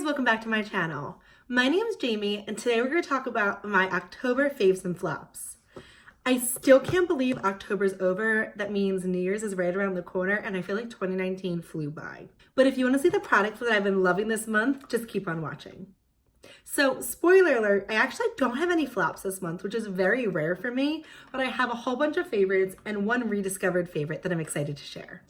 guys, welcome back to my channel. My name is Jamie and today we're going to talk about my October faves and flops. I still can't believe October's over. That means New Year's is right around the corner and I feel like 2019 flew by. But if you want to see the products that I've been loving this month, just keep on watching. So spoiler alert, I actually don't have any flops this month, which is very rare for me, but I have a whole bunch of favorites and one rediscovered favorite that I'm excited to share.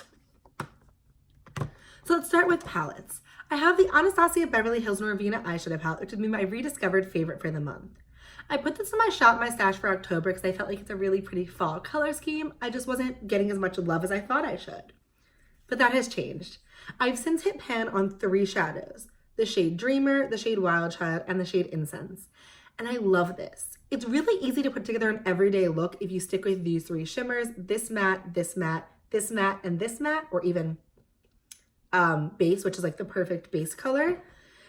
So let's start with palettes. I have the Anastasia Beverly Hills Norvina eyeshadow palette, which is my rediscovered favorite for the month. I put this in my shop, my stash for October because I felt like it's a really pretty fall color scheme. I just wasn't getting as much love as I thought I should. But that has changed. I've since hit pan on 3 shadows, the shade Dreamer, the shade Wild Child, and the shade Incense. And I love this. It's really easy to put together an everyday look if you stick with these 3 shimmers, this matte, this matte, this matte, and this matte, or even base, which is like the perfect base color.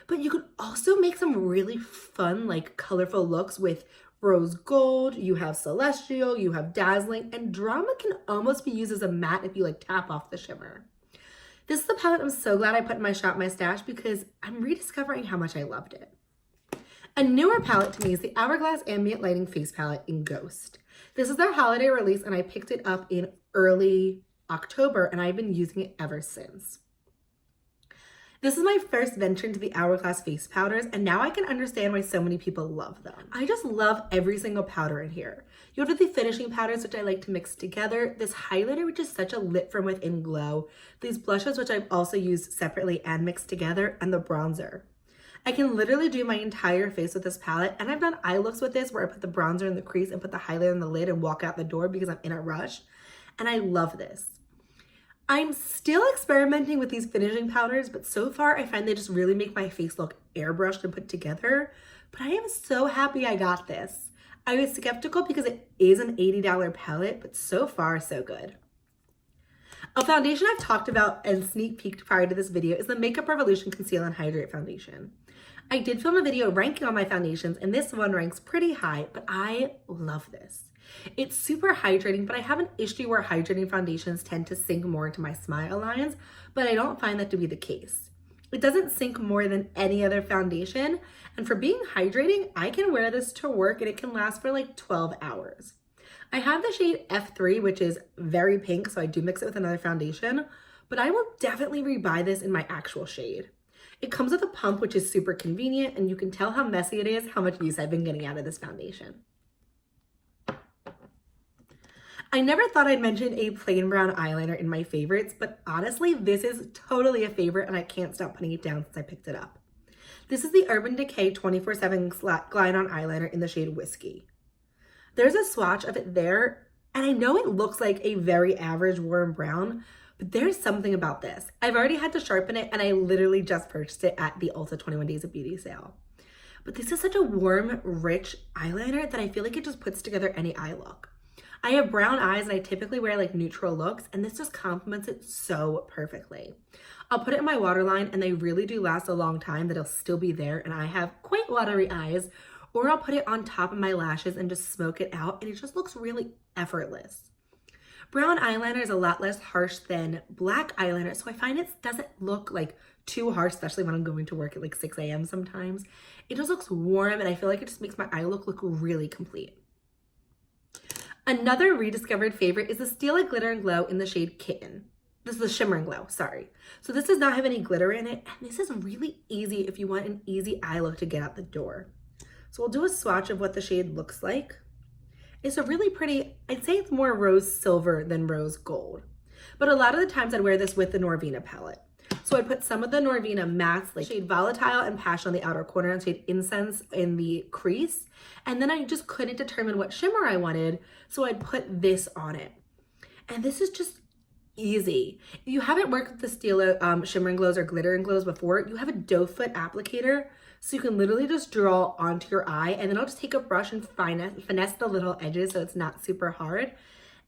But you could also make some really fun, like colorful looks with rose gold, you have celestial, you have dazzling, and drama can almost be used as a matte if you like tap off the shimmer. This is the palette I'm so glad I put in my shop, my stash, because I'm rediscovering how much I loved it. A newer palette to me is the Hourglass Ambient Lighting Face Palette in Ghost. This is their holiday release and I picked it up in early October and I've been using it ever since. This is my first venture into the Hourglass face powders, and now I can understand why so many people love them. I just love every single powder in here. You have the finishing powders, which I like to mix together, this highlighter, which is such a lit from within glow, these blushes, which I've also used separately and mixed together, and the bronzer. I can literally do my entire face with this palette, and I've done eye looks with this where I put the bronzer in the crease and put the highlighter in the lid and walk out the door because I'm in a rush, and I love this. I'm still experimenting with these finishing powders, but so far I find they just really make my face look airbrushed and put together. But I am so happy I got this. I was skeptical because it is an $80 palette, but so far so good. A foundation I've talked about and sneak peeked prior to this video is the Makeup Revolution Conceal and Hydrate Foundation. I did film a video ranking on my foundations and this one ranks pretty high, but I love this. It's super hydrating, but I have an issue where hydrating foundations tend to sink more into my smile lines, but I don't find that to be the case. It doesn't sink more than any other foundation, and for being hydrating, I can wear this to work and it can last for like 12 hours. I have the shade F3, which is very pink, so I do mix it with another foundation, but I will definitely rebuy this in my actual shade. It comes with a pump, which is super convenient, and you can tell how messy it is, how much use I've been getting out of this foundation. I never thought I'd mention a plain brown eyeliner in my favorites, but honestly, this is totally a favorite and I can't stop putting it down since I picked it up. This is the Urban Decay 24/7 Glide-On Eyeliner in the shade Whiskey. There's a swatch of it there, and I know it looks like a very average warm brown, but there's something about this. I've already had to sharpen it and I literally just purchased it at the Ulta 21 Days of Beauty sale. But this is such a warm, rich eyeliner that I feel like it just puts together any eye look. I have brown eyes and I typically wear like neutral looks and this just complements it so perfectly. I'll put it in my waterline and they really do last a long time, that it'll still be there and I have quite watery eyes, or I'll put it on top of my lashes and just smoke it out and it just looks really effortless. Brown eyeliner is a lot less harsh than black eyeliner, so I find it doesn't look like too harsh, especially when I'm going to work at like 6 a.m. sometimes. It just looks warm and I feel like it just makes my eye look really complete. Another rediscovered favorite is the Stila Glitter and Glow in the shade Kitten. This is the Shimmer and Glow, sorry. So this does not have any glitter in it, and this is really easy if you want an easy eye look to get out the door. So we'll do a swatch of what the shade looks like. It's a really pretty, I'd say it's more rose silver than rose gold. But a lot of the times I'd wear this with the Norvina palette. So I put some of the Norvina mattes, like shade Volatile and Passion on the outer corner and shade Incense in the crease. And then I just couldn't determine what shimmer I wanted, so I'd put this on it. And this is just easy. If you haven't worked with the Stila Shimmer and Glows or Glitter and Glows before, you have a doe foot applicator, so you can literally just draw onto your eye, and then I'll just take a brush and finesse the little edges so it's not super hard,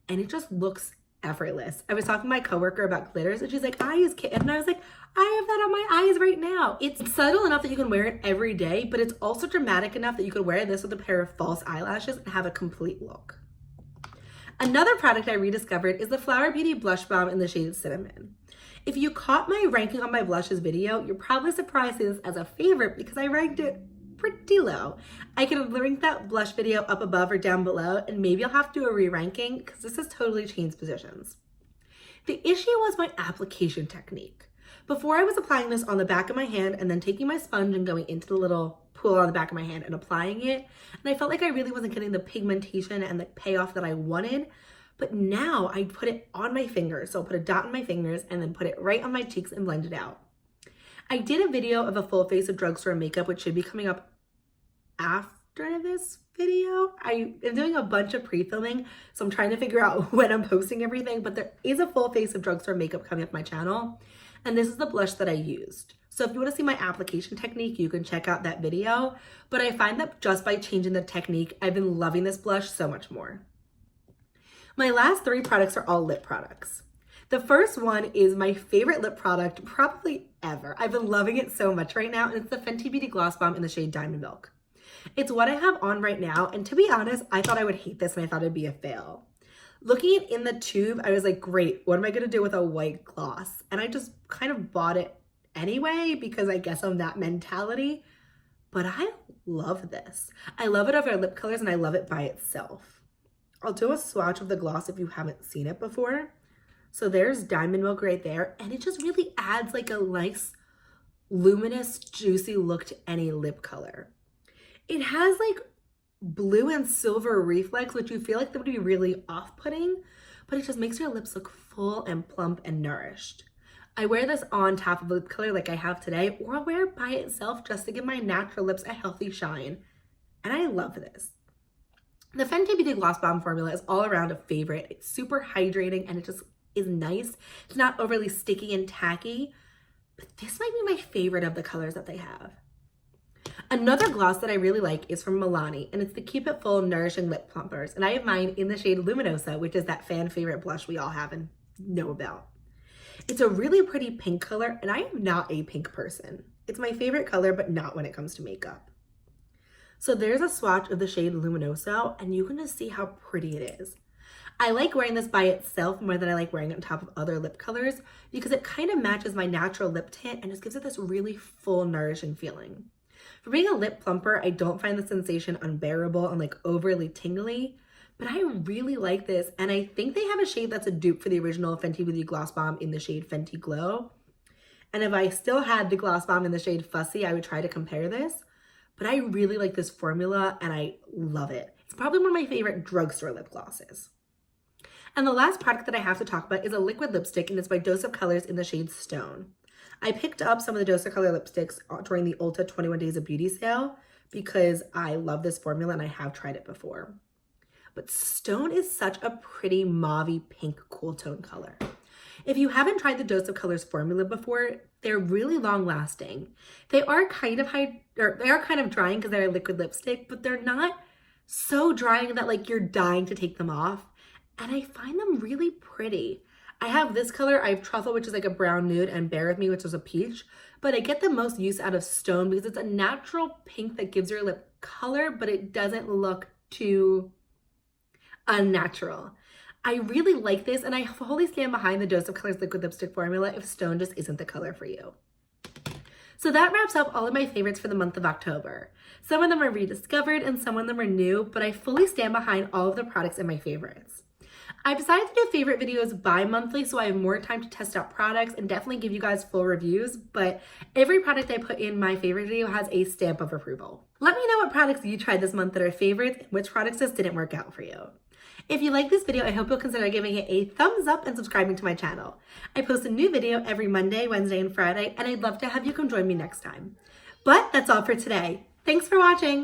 and it just looks effortless. I was talking to my coworker about glitters and she's like, I use Kitten, and I was like, I have that on my eyes right now. It's subtle enough that you can wear it every day, but it's also dramatic enough that you could wear this with a pair of false eyelashes and have a complete look. Another product I rediscovered is the Flower Beauty Blush Balm in the shade Cinnamon. If you caught my ranking on my blushes video, you're probably surprised this as a favorite because I ranked it pretty low. I can link that blush video up above or down below, and maybe I'll have to do a re-ranking because this has totally changed positions. The issue was my application technique. Before I was applying this on the back of my hand and then taking my sponge and going into the little pool on the back of my hand and applying it, and I felt like I really wasn't getting the pigmentation and the payoff that I wanted. But now I put it on my fingers. So I'll put a dot on my fingers and then put it right on my cheeks and blend it out. I did a video of a full face of drugstore makeup, which should be coming up after this video. I am doing a bunch of pre-filming, so I'm trying to figure out when I'm posting everything, but there is a full face of drugstore makeup coming up my channel. And this is the blush that I used. So if you want to see my application technique, you can check out that video. But I find that just by changing the technique, I've been loving this blush so much more. My last 3 products are all lip products. The first one is my favorite lip product probably ever. I've been loving it so much right now, and it's the Fenty Beauty Gloss Bomb in the shade Diamond Milk. It's what I have on right now, and to be honest, I thought I would hate this and I thought it'd be a fail. Looking at it in the tube, I was like, great, what am I gonna do with a white gloss? And I just kind of bought it anyway because I guess I'm that mentality, but I love this. I love it over lip colors and I love it by itself. I'll do a swatch of the gloss if you haven't seen it before. So there's Diamond Milk right there, and it just really adds like a nice, luminous, juicy look to any lip color. It has like blue and silver reflex, which you feel like that would be really off-putting, but it just makes your lips look full and plump and nourished. I wear this on top of a lip color like I have today, or I'll wear it by itself just to give my natural lips a healthy shine. And I love this. The Fenty Beauty Gloss Bomb formula is all around a favorite. It's super hydrating and it just is nice. It's not overly sticky and tacky, but this might be my favorite of the colors that they have. Another gloss that I really like is from Milani, and it's the Keep It Full Nourishing Lip Plumpers. And I have mine in the shade Luminosa, which is that fan favorite blush we all have and know about. It's a really pretty pink color, and I am not a pink person. It's my favorite color, but not when it comes to makeup. So there's a swatch of the shade Luminosa, and you can just see how pretty it is. I like wearing this by itself more than I like wearing it on top of other lip colors because it kind of matches my natural lip tint and just gives it this really full, nourishing feeling. For being a lip plumper, I don't find the sensation unbearable and like overly tingly, but I really like this, and I think they have a shade that's a dupe for the original Fenty Beauty Gloss Bomb in the shade Fenty Glow. And if I still had the Gloss Bomb in the shade Fussy, I would try to compare this. But I really like this formula and I love it. It's probably one of my favorite drugstore lip glosses. And the last product that I have to talk about is a liquid lipstick, and it's by Dose of Colors in the shade Stone. I picked up some of the Dose of Color lipsticks during the Ulta 21 Days of Beauty sale because I love this formula and I have tried it before. But Stone is such a pretty mauvey pink cool tone color. If you haven't tried the Dose of Colors formula before, they're really long lasting. They are kind of drying because they're a liquid lipstick, but they're not so drying that like you're dying to take them off. And I find them really pretty. I have this color, I have Truffle, which is like a brown nude, and Bear With Me, which is a peach. But I get the most use out of Stone because it's a natural pink that gives your lip color, but it doesn't look too unnatural. I really like this, and I fully stand behind the Dose of Colors liquid lipstick formula if Stone just isn't the color for you. So that wraps up all of my favorites for the month of October. Some of them are rediscovered and some of them are new, but I fully stand behind all of the products in my favorites. I've decided to do favorite videos bi-monthly so I have more time to test out products and definitely give you guys full reviews, but every product I put in my favorite video has a stamp of approval. Let me know what products you tried this month that are favorites and which products just didn't work out for you. If you like this video, I hope you'll consider giving it a thumbs up and subscribing to my channel. I post a new video every Monday, Wednesday, and Friday, and I'd love to have you come join me next time. But that's all for today. Thanks for watching.